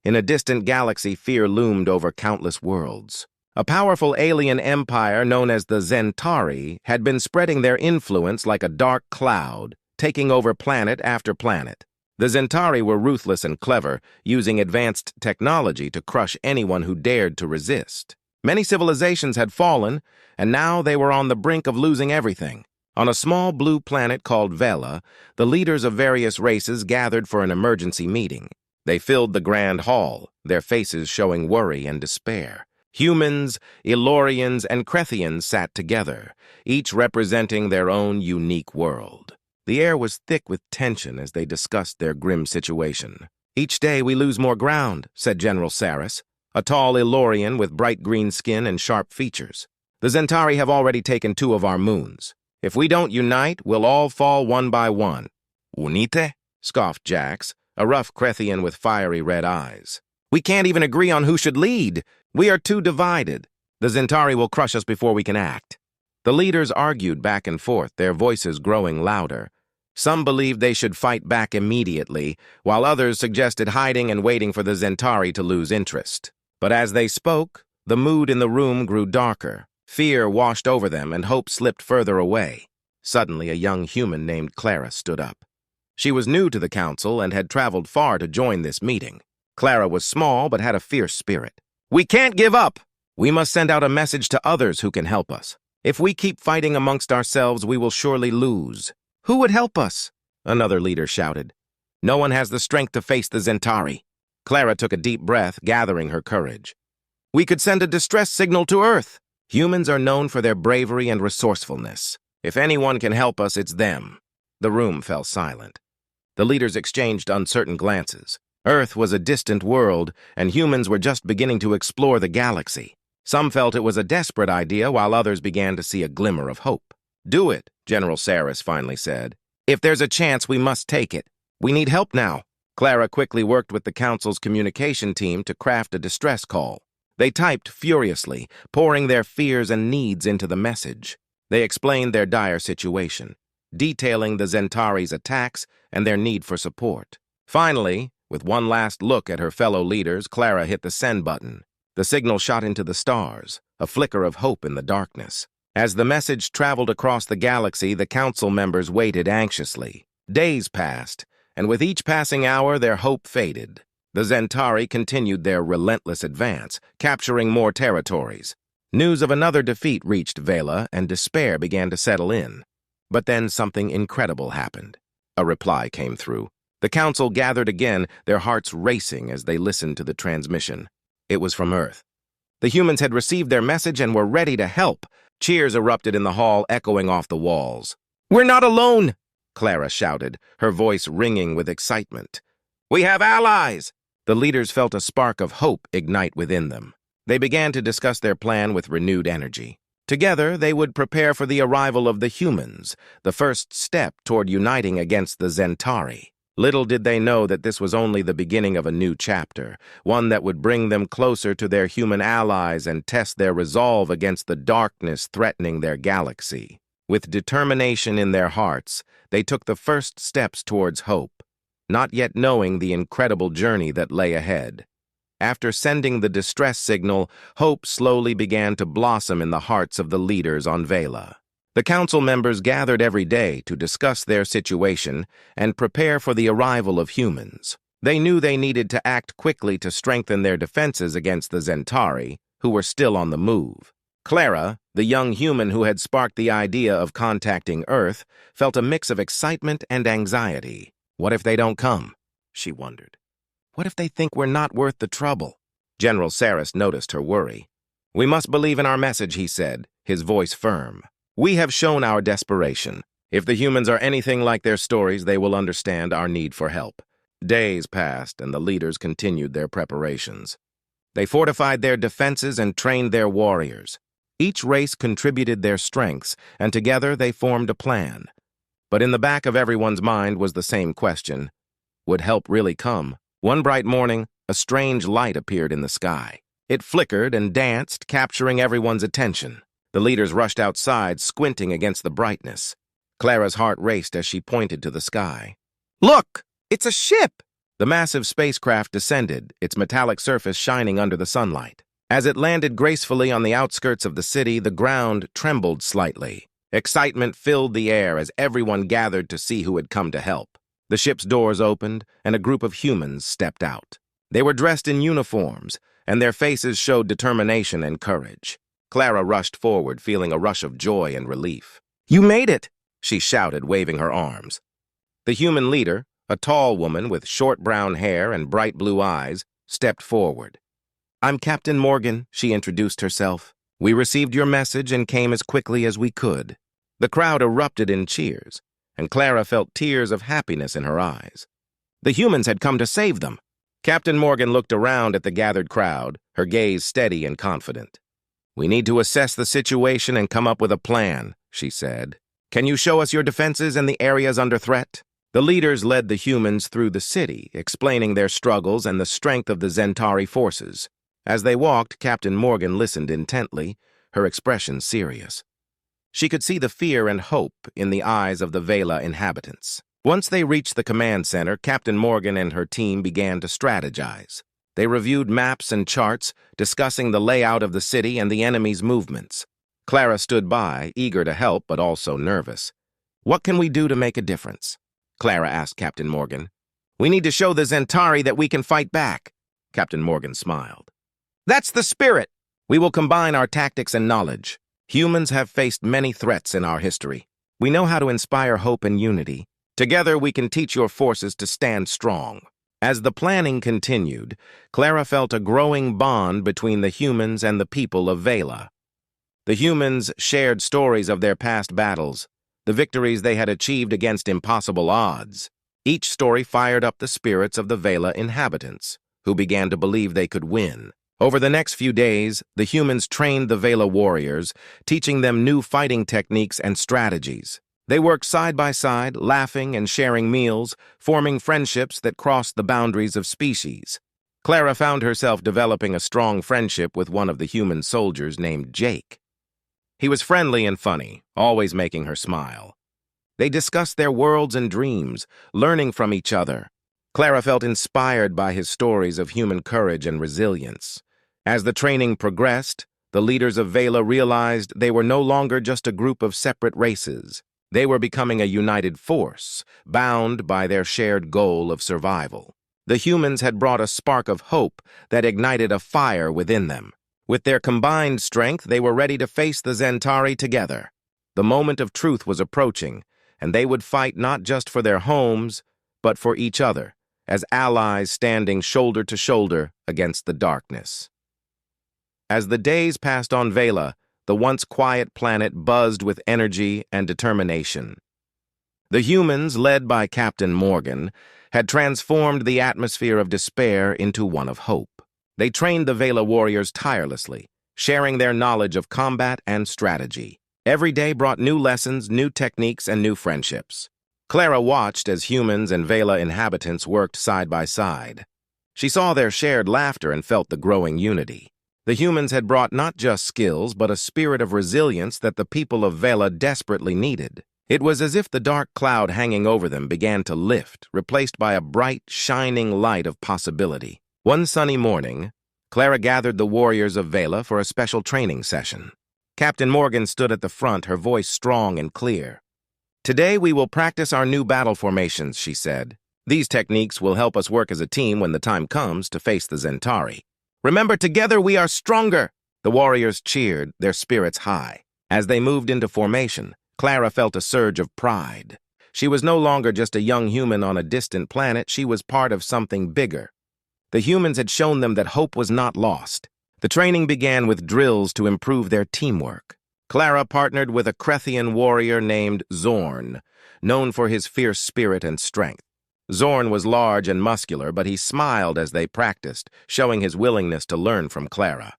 In a distant galaxy, fear loomed over countless worlds. A powerful alien empire known as the Zentari had been spreading their influence like a dark cloud, taking over planet after planet. The Zentari were ruthless and clever, using advanced technology to crush anyone who dared to resist. Many civilizations had fallen, and now they were on the brink of losing everything. On a small blue planet called Vela, the leaders of various races gathered for an emergency meeting. They filled the grand hall, their faces showing worry and despair. Humans, Ilorians, and Krethians sat together, each representing their own unique world. The air was thick with tension as they discussed their grim situation. "Each day we lose more ground," said General Saris, a tall Ilorian with bright green skin and sharp features. "The Zentari have already taken 2 of our moons. If we don't unite, we'll all fall one by one." "Unite?" scoffed Jax, a rough Krethian with fiery red eyes. "We can't even agree on who should lead. We are too divided. The Zentari will crush us before we can act." The leaders argued back and forth, their voices growing louder. Some believed they should fight back immediately, while others suggested hiding and waiting for the Zentari to lose interest. But as they spoke, the mood in the room grew darker. Fear washed over them and hope slipped further away. Suddenly, a young human named Clara stood up. She was new to the council and had traveled far to join this meeting. Clara was small but had a fierce spirit. "We can't give up! We must send out a message to others who can help us. If we keep fighting amongst ourselves, we will surely lose." "Who would help us?" another leader shouted. "No one has the strength to face the Zentari." Clara took a deep breath, gathering her courage. "We could send a distress signal to Earth. Humans are known for their bravery and resourcefulness. If anyone can help us, it's them." The room fell silent. The leaders exchanged uncertain glances. Earth was a distant world, and humans were just beginning to explore the galaxy. Some felt it was a desperate idea, while others began to see a glimmer of hope. "Do it," General Saris finally said. "If there's a chance, we must take it. We need help now." Clara quickly worked with the council's communication team to craft a distress call. They typed furiously, pouring their fears and needs into the message. They explained their dire situation, detailing the Zentari's attacks and their need for support. Finally, with one last look at her fellow leaders, Clara hit the send button. The signal shot into the stars, a flicker of hope in the darkness. As the message traveled across the galaxy, the council members waited anxiously. Days passed, and with each passing hour, their hope faded. The Zentari continued their relentless advance, capturing more territories. News of another defeat reached Vela, and despair began to settle in. But then something incredible happened. A reply came through. The council gathered again, their hearts racing as they listened to the transmission. It was from Earth. The humans had received their message and were ready to help. Cheers erupted in the hall, echoing off the walls. "We're not alone!" Clara shouted, her voice ringing with excitement. "We have allies!" The leaders felt a spark of hope ignite within them. They began to discuss their plan with renewed energy. Together, they would prepare for the arrival of the humans, the first step toward uniting against the Zentari. Little did they know that this was only the beginning of a new chapter, one that would bring them closer to their human allies and test their resolve against the darkness threatening their galaxy. With determination in their hearts, they took the first steps towards hope, not yet knowing the incredible journey that lay ahead. After sending the distress signal, hope slowly began to blossom in the hearts of the leaders on Vela. The council members gathered every day to discuss their situation and prepare for the arrival of humans. They knew they needed to act quickly to strengthen their defenses against the Zentari, who were still on the move. Clara, the young human who had sparked the idea of contacting Earth, felt a mix of excitement and anxiety. What if they don't come? She wondered. What if they think we're not worth the trouble? General Saris noticed her worry. "We must believe in our message," he said, his voice firm. "We have shown our desperation. If the humans are anything like their stories, they will understand our need for help." Days passed, and the leaders continued their preparations. They fortified their defenses and trained their warriors. Each race contributed their strengths, and together they formed a plan. But in the back of everyone's mind was the same question. Would help really come? One bright morning, a strange light appeared in the sky. It flickered and danced, capturing everyone's attention. The leaders rushed outside, squinting against the brightness. Clara's heart raced as she pointed to the sky. "Look! It's a ship!" The massive spacecraft descended, its metallic surface shining under the sunlight. As it landed gracefully on the outskirts of the city, the ground trembled slightly. Excitement filled the air as everyone gathered to see who had come to help. The ship's doors opened, and a group of humans stepped out. They were dressed in uniforms, and their faces showed determination and courage. Clara rushed forward, feeling a rush of joy and relief. "You made it!" she shouted, waving her arms. The human leader, a tall woman with short brown hair and bright blue eyes, stepped forward. "I'm Captain Morgan," she introduced herself. "We received your message and came as quickly as we could." The crowd erupted in cheers, and Clara felt tears of happiness in her eyes. The humans had come to save them. Captain Morgan looked around at the gathered crowd, her gaze steady and confident. "We need to assess the situation and come up with a plan," she said. "Can you show us your defenses and the areas under threat?" The leaders led the humans through the city, explaining their struggles and the strength of the Zentari forces. As they walked, Captain Morgan listened intently, her expression serious. She could see the fear and hope in the eyes of the Vela inhabitants. Once they reached the command center, Captain Morgan and her team began to strategize. They reviewed maps and charts, discussing the layout of the city and the enemy's movements. Clara stood by, eager to help but also nervous. "What can we do to make a difference?" Clara asked Captain Morgan. "We need to show the Zentari that we can fight back." Captain Morgan smiled. "That's the spirit! We will combine our tactics and knowledge. Humans have faced many threats in our history. We know how to inspire hope and unity. Together we can teach your forces to stand strong." As the planning continued, Clara felt a growing bond between the humans and the people of Vela. The humans shared stories of their past battles, the victories they had achieved against impossible odds. Each story fired up the spirits of the Vela inhabitants, who began to believe they could win. Over the next few days, the humans trained the Vela warriors, teaching them new fighting techniques and strategies. They worked side by side, laughing and sharing meals, forming friendships that crossed the boundaries of species. Clara found herself developing a strong friendship with one of the human soldiers named Jake. He was friendly and funny, always making her smile. They discussed their worlds and dreams, learning from each other. Clara felt inspired by his stories of human courage and resilience. As the training progressed, the leaders of Vela realized they were no longer just a group of separate races. They were becoming a united force, bound by their shared goal of survival. The humans had brought a spark of hope that ignited a fire within them. With their combined strength, they were ready to face the Zentari together. The moment of truth was approaching, and they would fight not just for their homes, but for each other, as allies standing shoulder to shoulder against the darkness. As the days passed on Vela, the once quiet planet buzzed with energy and determination. The humans, led by Captain Morgan, had transformed the atmosphere of despair into one of hope. They trained the Vela warriors tirelessly, sharing their knowledge of combat and strategy. Every day brought new lessons, new techniques, and new friendships. Clara watched as humans and Vela inhabitants worked side by side. She saw their shared laughter and felt the growing unity. The humans had brought not just skills, but a spirit of resilience that the people of Vela desperately needed. It was as if the dark cloud hanging over them began to lift, replaced by a bright, shining light of possibility. One sunny morning, Clara gathered the warriors of Vela for a special training session. Captain Morgan stood at the front, her voice strong and clear. "Today we will practice our new battle formations," she said. "These techniques will help us work as a team when the time comes to face the Zentari. Remember, together we are stronger!" The warriors cheered, their spirits high. As they moved into formation, Clara felt a surge of pride. She was no longer just a young human on a distant planet, she was part of something bigger. The humans had shown them that hope was not lost. The training began with drills to improve their teamwork. Clara partnered with a Krethian warrior named Zorn, known for his fierce spirit and strength. Zorn was large and muscular, but he smiled as they practiced, showing his willingness to learn from Clara.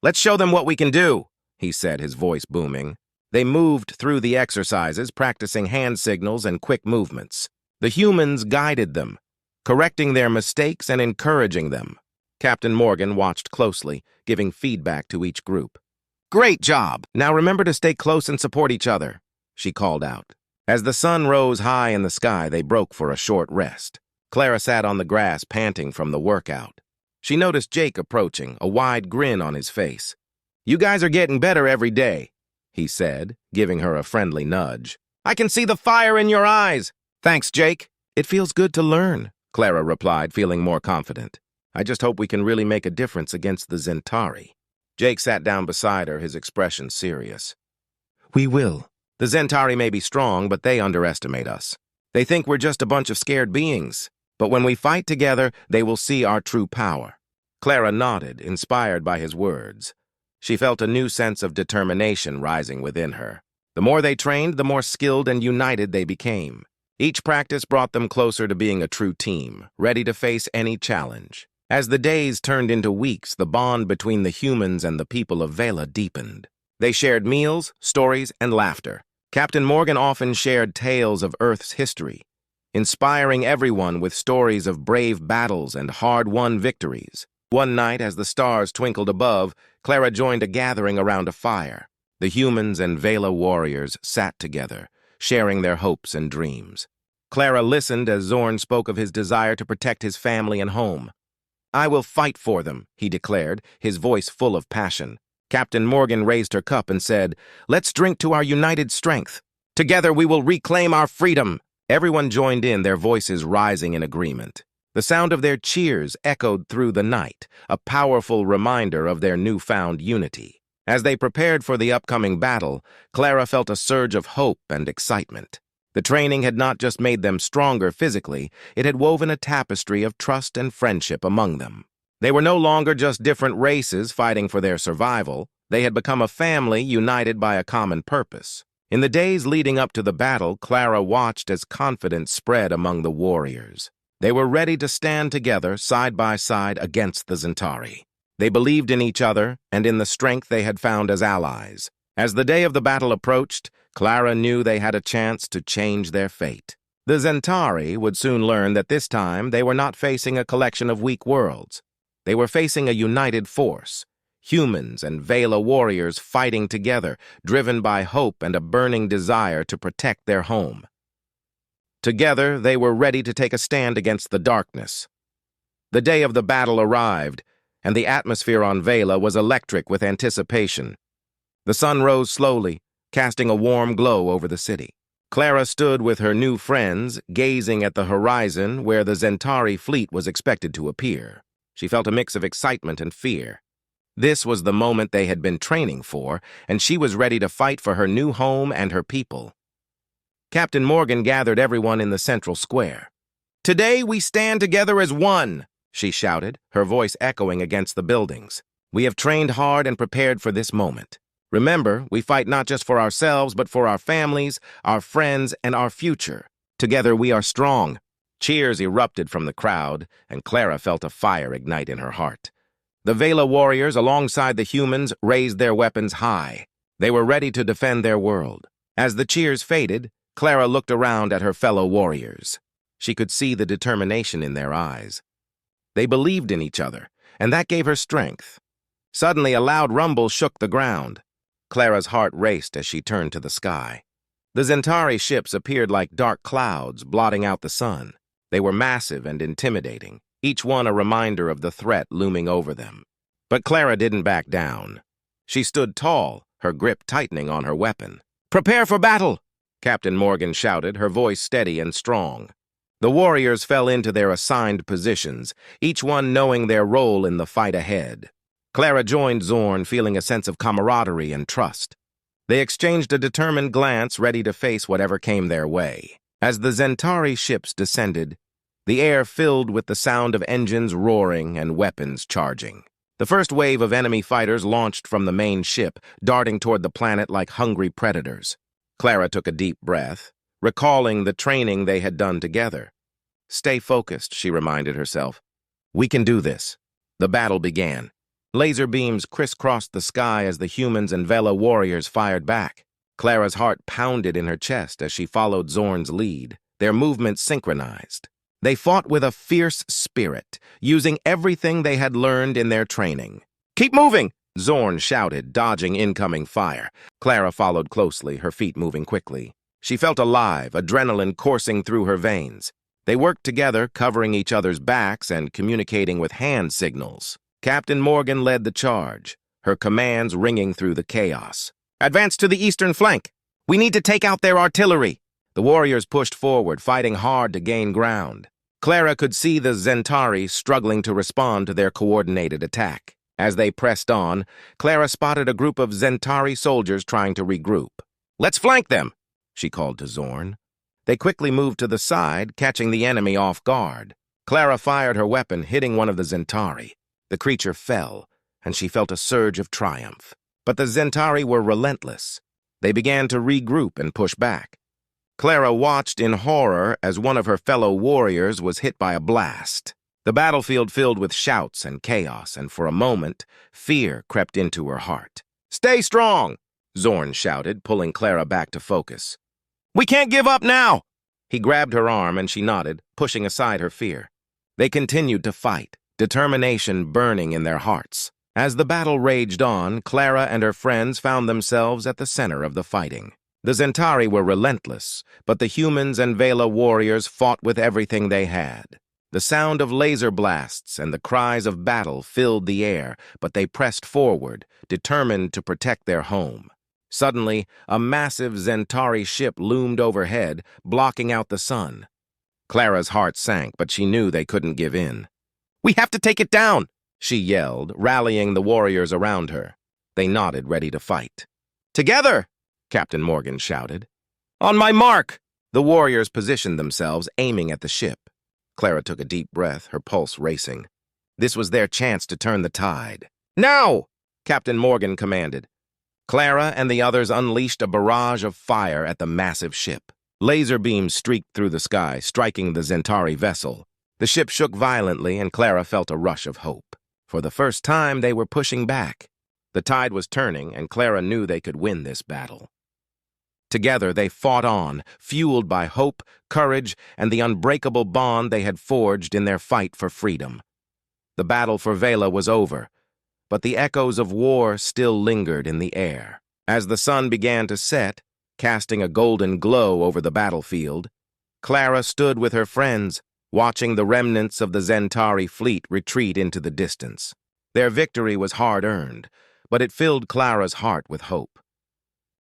"Let's show them what we can do," he said, his voice booming. They moved through the exercises, practicing hand signals and quick movements. The humans guided them, correcting their mistakes and encouraging them. Captain Morgan watched closely, giving feedback to each group. "Great job! Now remember to stay close and support each other," she called out. As the sun rose high in the sky, they broke for a short rest. Clara sat on the grass, panting from the workout. She noticed Jake approaching, a wide grin on his face. "You guys are getting better every day," he said, giving her a friendly nudge. "I can see the fire in your eyes." "Thanks, Jake." "It feels good to learn," Clara replied, feeling more confident. "I just hope we can really make a difference against the Zentari." Jake sat down beside her, his expression serious. "We will. The Zentari may be strong, but they underestimate us. They think we're just a bunch of scared beings. But when we fight together, they will see our true power." Clara nodded, inspired by his words. She felt a new sense of determination rising within her. The more they trained, the more skilled and united they became. Each practice brought them closer to being a true team, ready to face any challenge. As the days turned into weeks, the bond between the humans and the people of Vela deepened. They shared meals, stories, and laughter. Captain Morgan often shared tales of Earth's history, inspiring everyone with stories of brave battles and hard-won victories. One night, as the stars twinkled above, Clara joined a gathering around a fire. The humans and Vela warriors sat together, sharing their hopes and dreams. Clara listened as Zorn spoke of his desire to protect his family and home. "I will fight for them," he declared, his voice full of passion. Captain Morgan raised her cup and said, "Let's drink to our united strength. Together we will reclaim our freedom." Everyone joined in, their voices rising in agreement. The sound of their cheers echoed through the night, a powerful reminder of their newfound unity. As they prepared for the upcoming battle, Clara felt a surge of hope and excitement. The training had not just made them stronger physically, it had woven a tapestry of trust and friendship among them. They were no longer just different races fighting for their survival. They had become a family united by a common purpose. In the days leading up to the battle, Clara watched as confidence spread among the warriors. They were ready to stand together, side by side, against the Zentari. They believed in each other and in the strength they had found as allies. As the day of the battle approached, Clara knew they had a chance to change their fate. The Zentari would soon learn that this time they were not facing a collection of weak worlds. They were facing a united force. Humans and Vela warriors fighting together, driven by hope and a burning desire to protect their home. Together, they were ready to take a stand against the darkness. The day of the battle arrived, and the atmosphere on Vela was electric with anticipation. The sun rose slowly, casting a warm glow over the city. Clara stood with her new friends, gazing at the horizon where the Zentari fleet was expected to appear. She felt a mix of excitement and fear. This was the moment they had been training for, and she was ready to fight for her new home and her people. Captain Morgan gathered everyone in the central square. "Today we stand together as one," she shouted, her voice echoing against the buildings. "We have trained hard and prepared for this moment. Remember, we fight not just for ourselves, but for our families, our friends, and our future. Together we are strong." Cheers erupted from the crowd, and Clara felt a fire ignite in her heart. The Vela warriors, alongside the humans, raised their weapons high. They were ready to defend their world. As the cheers faded, Clara looked around at her fellow warriors. She could see the determination in their eyes. They believed in each other, and that gave her strength. Suddenly, a loud rumble shook the ground. Clara's heart raced as she turned to the sky. The Zentari ships appeared like dark clouds, blotting out the sun. They were massive and intimidating, each one a reminder of the threat looming over them. But Clara didn't back down. She stood tall, her grip tightening on her weapon. "Prepare for battle!" Captain Morgan shouted, her voice steady and strong. The warriors fell into their assigned positions, each one knowing their role in the fight ahead. Clara joined Zorn, feeling a sense of camaraderie and trust. They exchanged a determined glance, ready to face whatever came their way. As the Zentari ships descended, the air filled with the sound of engines roaring and weapons charging. The first wave of enemy fighters launched from the main ship, darting toward the planet like hungry predators. Clara took a deep breath, recalling the training they had done together. "Stay focused," she reminded herself. "We can do this." The battle began. Laser beams crisscrossed the sky as the humans and Vela warriors fired back. Clara's heart pounded in her chest as she followed Zorn's lead, their movements synchronized. They fought with a fierce spirit, using everything they had learned in their training. "Keep moving!" Zorn shouted, dodging incoming fire. Clara followed closely, her feet moving quickly. She felt alive, adrenaline coursing through her veins. They worked together, covering each other's backs and communicating with hand signals. Captain Morgan led the charge, her commands ringing through the chaos. "Advance to the eastern flank! We need to take out their artillery!" The warriors pushed forward, fighting hard to gain ground. Clara could see the Zentari struggling to respond to their coordinated attack. As they pressed on, Clara spotted a group of Zentari soldiers trying to regroup. "Let's flank them," she called to Zorn. They quickly moved to the side, catching the enemy off guard. Clara fired her weapon, hitting one of the Zentari. The creature fell, and she felt a surge of triumph. But the Zentari were relentless. They began to regroup and push back. Clara watched in horror as one of her fellow warriors was hit by a blast. The battlefield filled with shouts and chaos, and for a moment, fear crept into her heart. "Stay strong!" Zorn shouted, pulling Clara back to focus. "We can't give up now!" He grabbed her arm and she nodded, pushing aside her fear. They continued to fight, determination burning in their hearts. As the battle raged on, Clara and her friends found themselves at the center of the fighting. The Zentari were relentless, but the humans and Vela warriors fought with everything they had. The sound of laser blasts and the cries of battle filled the air, but they pressed forward, determined to protect their home. Suddenly, a massive Zentari ship loomed overhead, blocking out the sun. Clara's heart sank, but she knew they couldn't give in. "We have to take it down!" she yelled, rallying the warriors around her. They nodded, ready to fight. "Together!" Captain Morgan shouted. "On my mark!" The warriors positioned themselves, aiming at the ship. Clara took a deep breath, her pulse racing. This was their chance to turn the tide. "Now!" Captain Morgan commanded. Clara and the others unleashed a barrage of fire at the massive ship. Laser beams streaked through the sky, striking the Zentari vessel. The ship shook violently, and Clara felt a rush of hope. For the first time, they were pushing back. The tide was turning, and Clara knew they could win this battle. Together, they fought on, fueled by hope, courage, and the unbreakable bond they had forged in their fight for freedom. The battle for Vela was over, but the echoes of war still lingered in the air. As the sun began to set, casting a golden glow over the battlefield, Clara stood with her friends, watching the remnants of the Zentari fleet retreat into the distance. Their victory was hard-earned, but it filled Clara's heart with hope.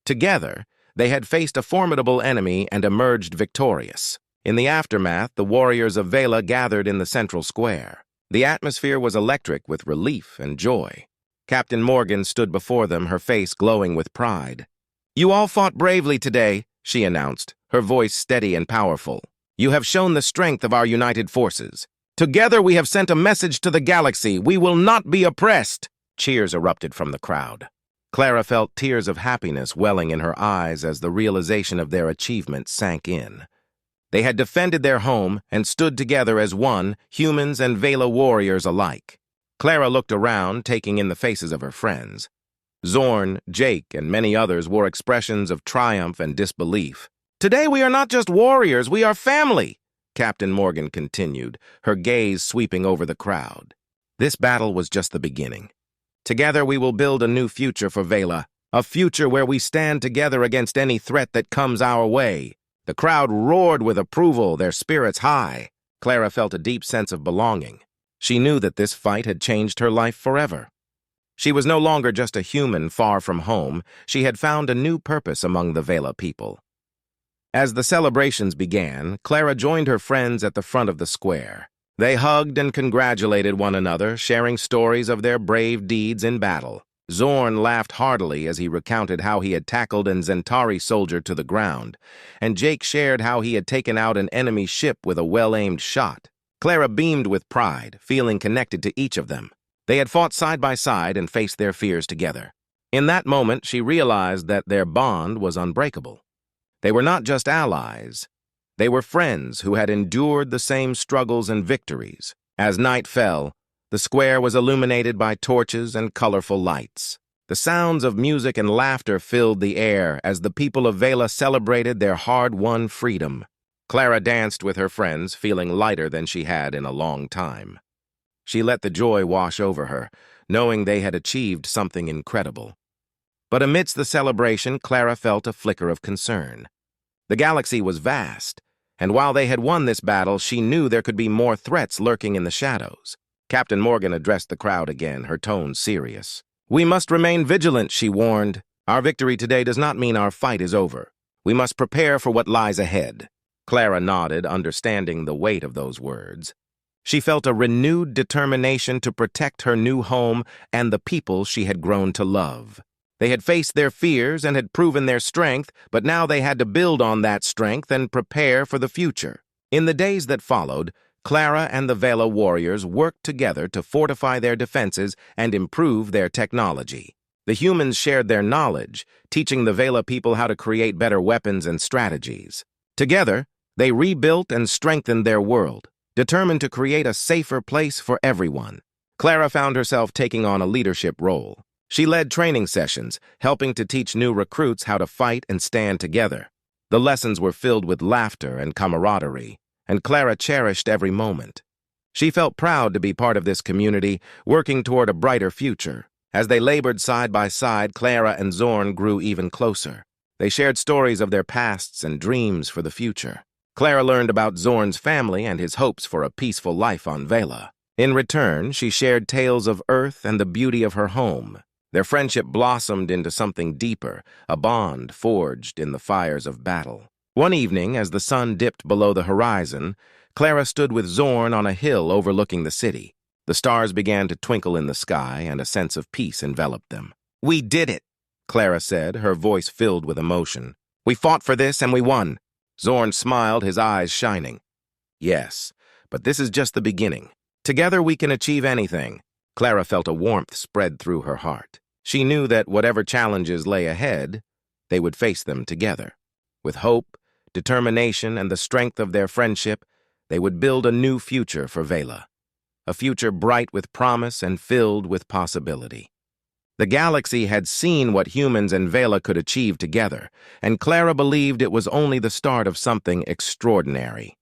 Together, they had faced a formidable enemy and emerged victorious. In the aftermath, the warriors of Vela gathered in the central square. The atmosphere was electric with relief and joy. Captain Morgan stood before them, her face glowing with pride. "You all fought bravely today," she announced, her voice steady and powerful. "You have shown the strength of our united forces. Together we have sent a message to the galaxy. We will not be oppressed." Cheers erupted from the crowd. Clara felt tears of happiness welling in her eyes as the realization of their achievement sank in. They had defended their home and stood together as one, humans and Vela warriors alike. Clara looked around, taking in the faces of her friends. Zorn, Jake, and many others wore expressions of triumph and disbelief. "Today we are not just warriors, we are family," Captain Morgan continued, her gaze sweeping over the crowd. This battle was just the beginning. Together we will build a new future for Vela, a future where we stand together against any threat that comes our way. The crowd roared with approval, their spirits high. Clara felt a deep sense of belonging. She knew that this fight had changed her life forever. She was no longer just a human far from home. She had found a new purpose among the Vela people. As the celebrations began, Clara joined her friends at the front of the square. They hugged and congratulated one another, sharing stories of their brave deeds in battle. Zorn laughed heartily as he recounted how he had tackled an Zentari soldier to the ground, and Jake shared how he had taken out an enemy ship with a well-aimed shot. Clara beamed with pride, feeling connected to each of them. They had fought side by side and faced their fears together. In that moment, she realized that their bond was unbreakable. They were not just allies. They were friends who had endured the same struggles and victories. As night fell, the square was illuminated by torches and colorful lights. The sounds of music and laughter filled the air as the people of Vela celebrated their hard-won freedom. Clara danced with her friends, feeling lighter than she had in a long time. She let the joy wash over her, knowing they had achieved something incredible. But amidst the celebration, Clara felt a flicker of concern. The galaxy was vast, And while they had won this battle, she knew there could be more threats lurking in the shadows. Captain Morgan addressed the crowd again, her tone serious. "We must remain vigilant," she warned. "Our victory today does not mean our fight is over. We must prepare for what lies ahead." Clara nodded, understanding the weight of those words. She felt a renewed determination to protect her new home and the people she had grown to love. They had faced their fears and had proven their strength, but now they had to build on that strength and prepare for the future. In the days that followed, Clara and the Vela warriors worked together to fortify their defenses and improve their technology. The humans shared their knowledge, teaching the Vela people how to create better weapons and strategies. Together, they rebuilt and strengthened their world, determined to create a safer place for everyone. Clara found herself taking on a leadership role. She led training sessions, helping to teach new recruits how to fight and stand together. The lessons were filled with laughter and camaraderie, and Clara cherished every moment. She felt proud to be part of this community, working toward a brighter future. As they labored side by side, Clara and Zorn grew even closer. They shared stories of their pasts and dreams for the future. Clara learned about Zorn's family and his hopes for a peaceful life on Vela. In return, she shared tales of Earth and the beauty of her home. Their friendship blossomed into something deeper, a bond forged in the fires of battle. One evening, as the sun dipped below the horizon, Clara stood with Zorn on a hill overlooking the city. The stars began to twinkle in the sky, and a sense of peace enveloped them. "We did it," Clara said, her voice filled with emotion. "We fought for this, and we won." Zorn smiled, his eyes shining. "Yes, but this is just the beginning. Together we can achieve anything." Clara felt a warmth spread through her heart. She knew that whatever challenges lay ahead, they would face them together. With hope, determination, and the strength of their friendship, they would build a new future for Vela. A future bright with promise and filled with possibility. The galaxy had seen what humans and Vela could achieve together, and Clara believed it was only the start of something extraordinary.